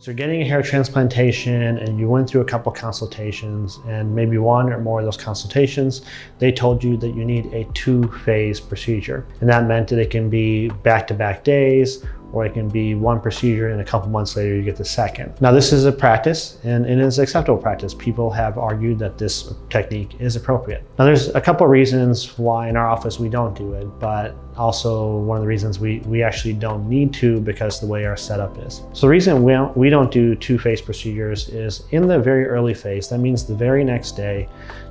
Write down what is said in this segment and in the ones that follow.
So you're getting a hair transplantation and you went through a couple consultations, and maybe one or more of those consultations, they told you that you need a 2-phase procedure. And that meant that it can be back-to-back days, or it can be one procedure and a couple months later you get the second. Now this is a practice and it is acceptable practice. People have argued that this technique is appropriate. Now there's a couple of reasons why in our office we don't do it, but also one of the reasons we actually don't need to because the way our setup is. So the reason we don't do 2-phase procedures is in the very early phase, that means the very next day,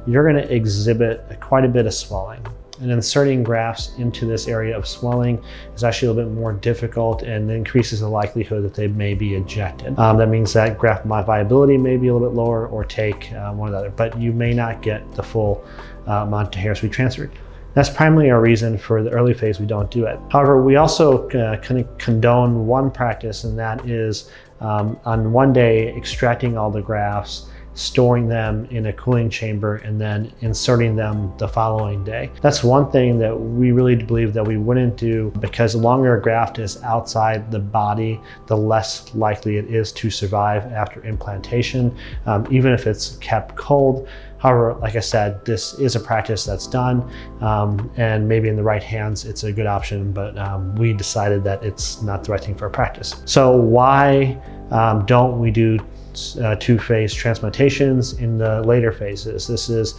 you're gonna exhibit quite a bit of swelling. And inserting grafts into this area of swelling is actually a little bit more difficult and increases the likelihood that they may be ejected. That means that graft viability may be a little bit lower or take one or the other, but you may not get the full amount of hairs we transferred. That's primarily our reason for the early phase we don't do it. However, we also condone one practice, and that is on one day extracting all the grafts, storing them in a cooling chamber, and then inserting them the following day. That's one thing that we really believe that we wouldn't do, because the longer a graft is outside the body, the less likely it is to survive after implantation, even if it's kept cold. However, like I said, this is a practice that's done, and maybe in the right hands, it's a good option, but we decided that it's not the right thing for a practice. So why don't we do 2-phase transplantations in the later phases? This is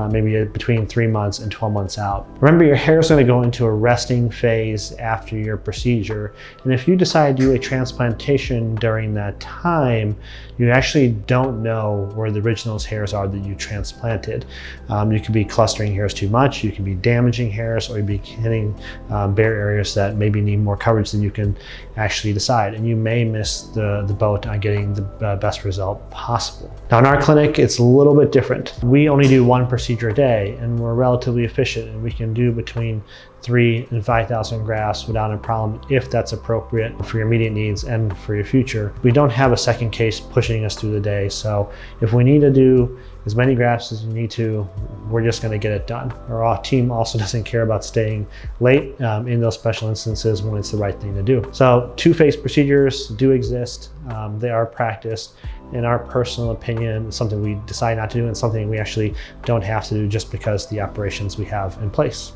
maybe between 3 months and 12 months out. Remember, your hair is going to go into a resting phase after your procedure. And if you decide to do a transplantation during that time, you actually don't know where the original hairs are that you transplanted. You could be clustering hairs too much, you can be damaging hairs, or you'd be hitting bare areas that maybe need more coverage than you can actually decide. And you may miss the boat on getting the best result possible. Now in our clinic, it's a little bit different. We only do one procedure a day, and we're relatively efficient, and we can do between 3,000 and 5,000 grafts without a problem if that's appropriate for your immediate needs and for your future. We don't have a second case pushing us through the day, so if we need to do as many grafts as we need to, we're just going to get it done. Our team also doesn't care about staying late in those special instances when it's the right thing to do. So 2-phase procedures do exist. They are practiced. In our personal opinion, it's something we decide not to do, and something we actually don't have to do just because the operations we have in place.